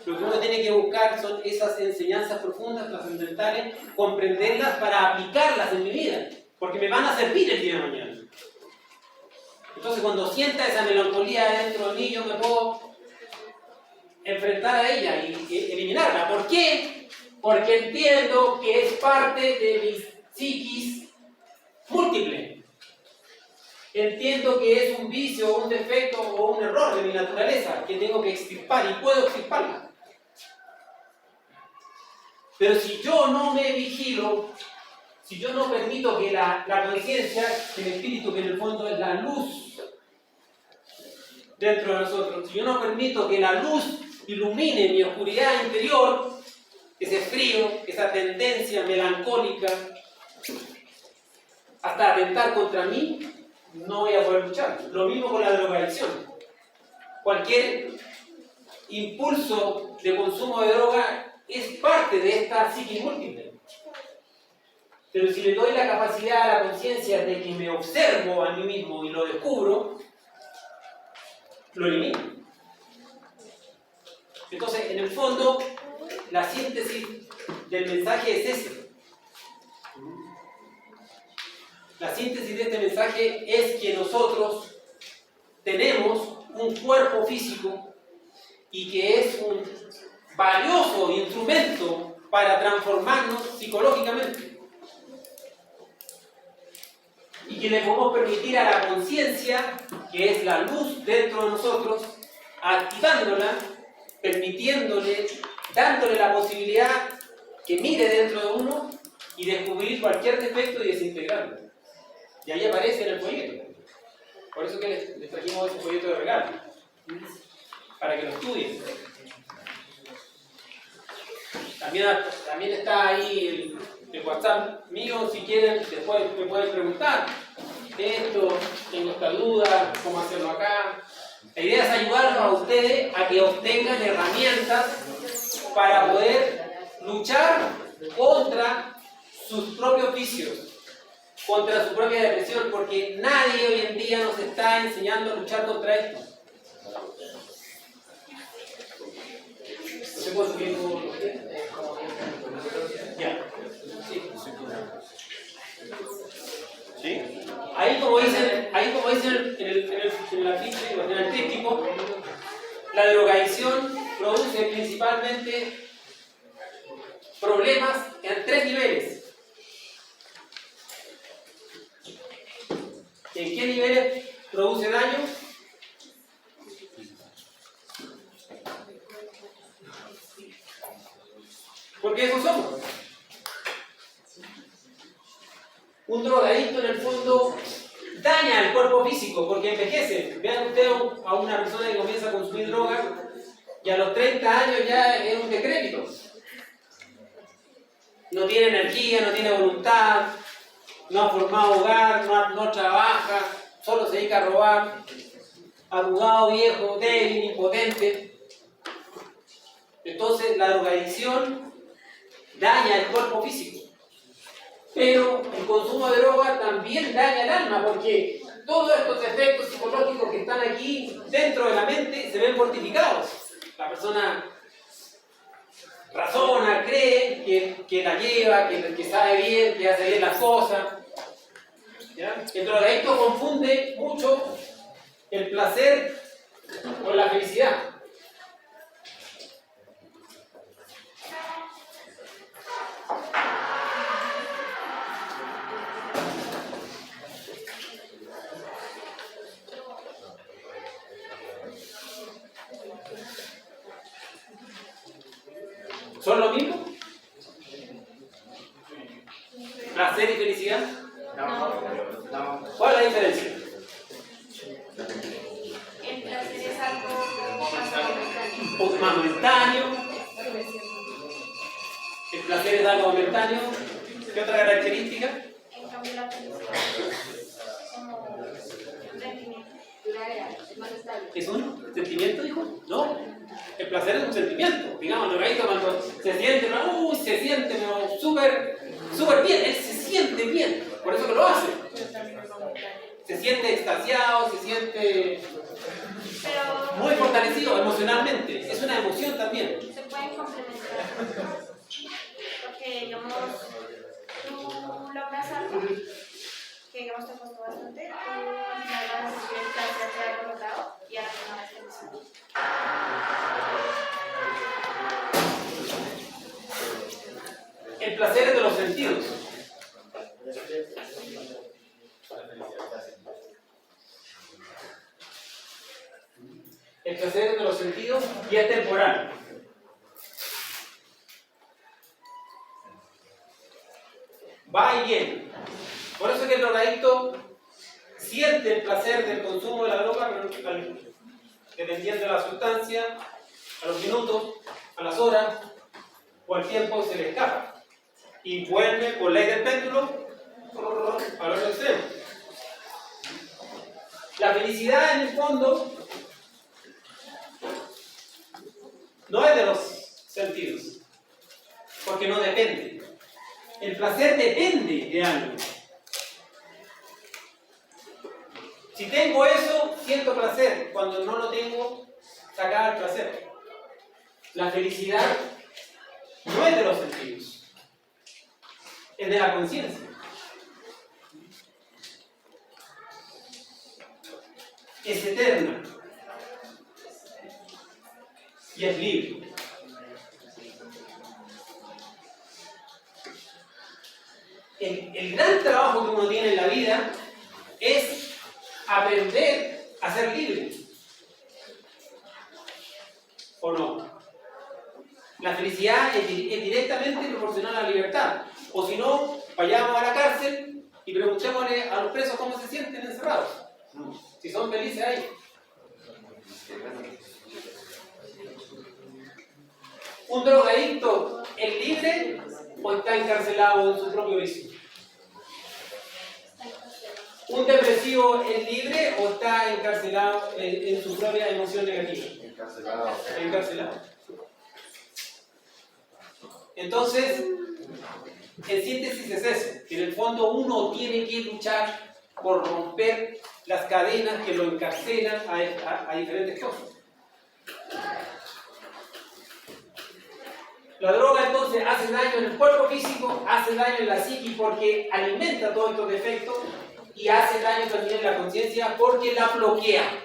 Lo que uno tiene que buscar son esas enseñanzas profundas, trascendentales, comprenderlas para aplicarlas en mi vida, porque me van a servir el día de mañana. Entonces cuando sienta esa melancolía dentro de mí, yo me puedo enfrentar a ella y eliminarla. ¿Por qué? Porque entiendo que es parte de mi psiquis múltiple. Entiendo que es un vicio, un defecto o un error de mi naturaleza que tengo que extirpar y puedo extirparla. Pero si yo no me vigilo, si yo no permito que la conciencia, el espíritu, que en el fondo es la luz dentro de nosotros, si yo no permito que la luz ilumine mi oscuridad interior, ese frío, esa tendencia melancólica, hasta atentar contra mí, no voy a poder luchar. Lo mismo con la drogadicción. Cualquier impulso de consumo de droga es parte de esta psiquis múltiple. Pero si le doy la capacidad a la conciencia de que me observo a mí mismo y lo descubro, lo elimino. Entonces, en el fondo, la síntesis del mensaje es ese. La síntesis de este mensaje es que nosotros tenemos un cuerpo físico y que es un valioso instrumento para transformarnos psicológicamente. Y que le podemos permitir a la conciencia, que es la luz dentro de nosotros, activándola, permitiéndole, dándole la posibilidad que mire dentro de uno y descubrir cualquier defecto y desintegrarlo. Y ahí aparece en el folleto. Por eso que les trajimos ese folleto de regalo, para que lo estudien. También está ahí el WhatsApp mío, si quieren, después me pueden preguntar. Esto, tengo esta duda, cómo hacerlo acá. La idea es ayudarlos a ustedes a que obtengan herramientas para poder luchar contra sus propios vicios, contra su propia depresión, porque nadie hoy en día nos está enseñando a luchar contra esto. No sé cuánto tiempo. Ya. Sí. ¿Sí? Ahí como dicen en la ficha, en el tríptico, la drogadicción produce principalmente problemas en 3 niveles. ¿En qué niveles produce daño? Porque eso somos. Un drogadicto en el fondo daña el cuerpo físico porque envejece. Vean ustedes a una persona que comienza a consumir droga y a los 30 años ya es un decrépito. No tiene energía, no tiene voluntad, no ha formado hogar, no trabaja, solo se dedica a robar, arrugado, viejo, débil, impotente. Entonces la drogadicción daña el cuerpo físico. Pero el consumo de droga también daña el alma, porque todos estos efectos psicológicos que están aquí dentro de la mente se ven fortificados. La persona razona, cree que la lleva, que sabe bien, que hace bien las cosas. ¿Ya? El drogadicto confunde mucho el placer con la felicidad. ¿Son lo mismo? ¿Placer y felicidad? No. ¿Cuál es la diferencia? El placer es algo más momentáneo. Más momentáneo. El placer es algo momentáneo. ¿Qué otra característica? En cambio, la felicidad es como un sentimiento. Es más estable. ¿Es un sentimiento, dijo? No. El placer es un sentimiento. Digamos, el drogadicto cuando se siente, se siente súper bien. Él se siente bien. Por eso que lo hace. Se siente extasiado, se siente Pero muy fortalecido emocionalmente. Es una emoción también. se pueden complementar. Porque, digamos, tú logras algo que, digamos, te costó bastante. Tú al final vas a recibir el placer de haberlo logrado y a la misma vez felicidad. El placer es de los sentidos. El placer es de los sentidos y es temporal. Va y viene. Por eso es que el drogadicto siente el placer del consumo de la droga, pero dependiendo de la sustancia, a los minutos, a las horas o al tiempo se le escapa. Y vuelve por ley del péndulo al otro extremo. La felicidad en el fondo no es de los sentidos, porque no depende. El placer depende de algo. Si tengo eso, siento placer. Cuando no lo tengo, se acaba el placer. La felicidad no es de los sentidos, es de la conciencia. Es eterna y es libre. El gran trabajo que uno tiene en la vida es aprender a ser libre. ¿O no? La felicidad es directamente proporcional a la libertad. O si no, vayamos a la cárcel y preguntémosle a los presos cómo se sienten encerrados. Si son felices ahí. ¿Un drogadicto es libre o está encarcelado en su propio vicio? ¿Un depresivo es libre o está encarcelado en su propia emoción negativa? Encarcelado. Entonces, en síntesis es eso, que en el fondo uno tiene que luchar por romper las cadenas que lo encarcelan a diferentes cosas. La droga entonces hace daño en el cuerpo físico, hace daño en la psique porque alimenta todos estos defectos y hace daño también en la conciencia porque la bloquea.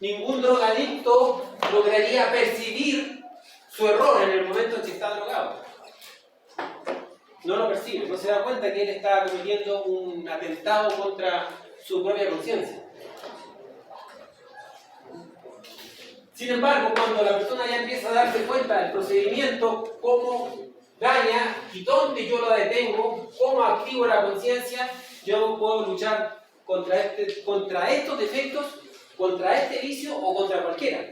Ningún drogadicto lograría percibir su error en el momento en que está drogado. No lo percibe, no se da cuenta que él está cometiendo un atentado contra su propia conciencia. Sin embargo, cuando la persona ya empieza a darse cuenta del procedimiento, cómo daña y dónde yo lo detengo, cómo activo la conciencia, yo puedo luchar contra estos defectos, contra este vicio o contra cualquiera.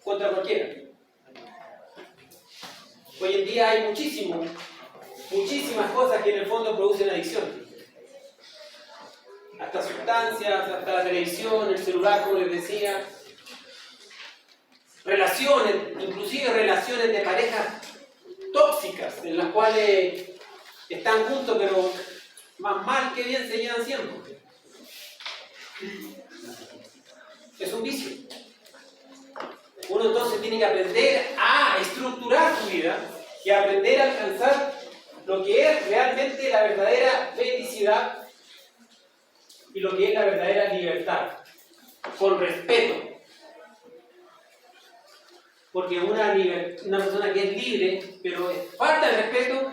Contra cualquiera. Hoy en día hay muchísimas cosas que en el fondo producen adicción. Hasta sustancias, hasta la televisión, el celular, como les decía. Relaciones, inclusive relaciones de parejas tóxicas, en las cuales están juntos, pero más mal que bien se llevan siempre. Es un vicio. Uno entonces tiene que aprender a estructurar su vida y aprender a alcanzar lo que es realmente la verdadera felicidad y lo que es la verdadera libertad, con respeto. Porque una persona que es libre, pero falta de respeto,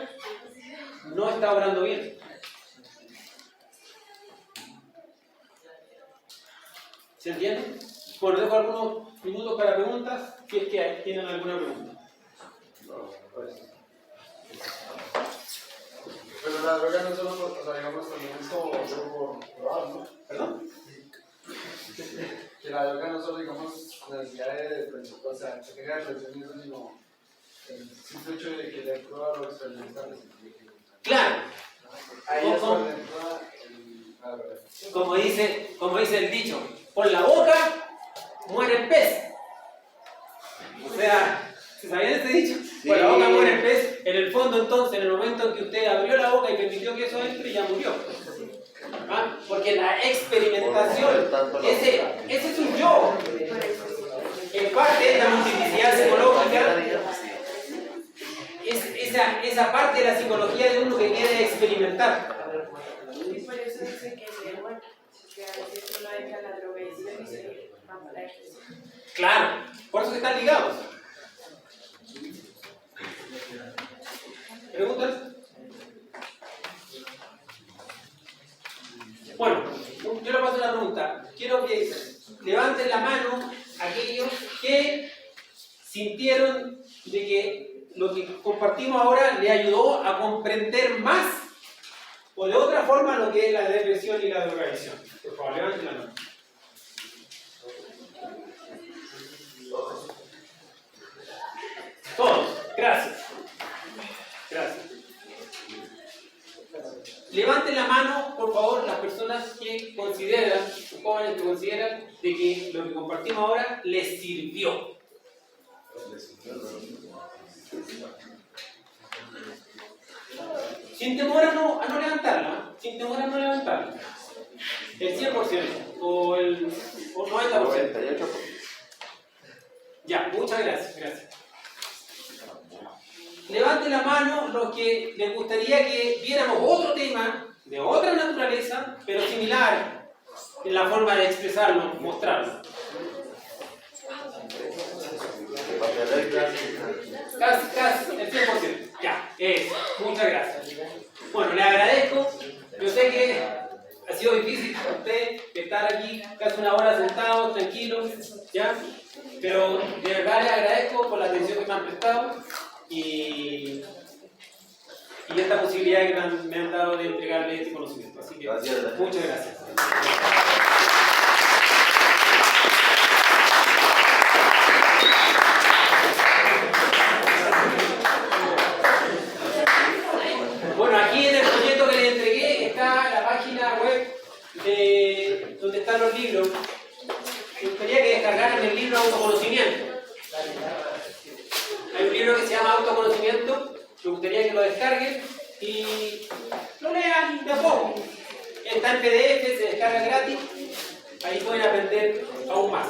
no está obrando bien. ¿Se entiende? Bueno, dejo algunos minutos para preguntas, si es que tienen alguna pregunta. No, pues. Pero la droga no solo, o sea, digamos, también es como algo probado, ¿no? ¿Perdón? Que la droga no solo, digamos, necesidad de o sea, que tenga depresión y eso, sino el simple hecho de querer probar o experimentar. Claro. Ahí es Ojo. donde entra la droga. Como dice el dicho, por la boca muere el pez. O sea, ¿se sabían este dicho? Sí. Por la boca muere el pez. En el fondo, entonces, en el momento en que usted abrió la boca y permitió que eso entre, ya murió. ¿Ah? Porque la experimentación, ese es un yo. En parte de la multiplicidad psicológica, es esa parte de la psicología de uno que quiere experimentar. Y por eso dice que es bueno, que a veces uno deja la drogadicción y se va para la depresión. Claro, por eso que están ligados. ¿Preguntas? Bueno, yo le paso una pregunta. Quiero que levanten la mano aquellos que sintieron de que lo que compartimos ahora le ayudó a comprender más o de otra forma lo que es la depresión y la drogadicción. Por favor, levanten la mano. Todos, gracias. Gracias. Levanten la mano, por favor, las personas que consideran, los jóvenes que consideran de que lo que compartimos ahora les sirvió. Sin temor a no levantarla, sin temor a no levantarla. El 100% o el 90%. Ya, muchas gracias, gracias. Levanten la mano los que les gustaría que viéramos otro tema de otra naturaleza, pero similar en la forma de expresarlo, mostrarlo. Casi, el 100%. Ya, muchas gracias. Bueno, le agradezco. Yo sé que ha sido difícil para usted estar aquí casi una hora sentado, tranquilo, ¿ya? Pero de verdad les agradezco por la atención que me han prestado y esta posibilidad que me han dado de entregarle este conocimiento. Así que muchas gracias. Bueno, aquí en el folleto que les entregué está la página web de donde están los libros. Me gustaría que descargaran el libro Autoconocimiento. Hay un libro que se llama Autoconocimiento. Me gustaría que lo descarguen y lo lean de a poco. Está en PDF, se descarga gratis. Ahí pueden aprender aún más.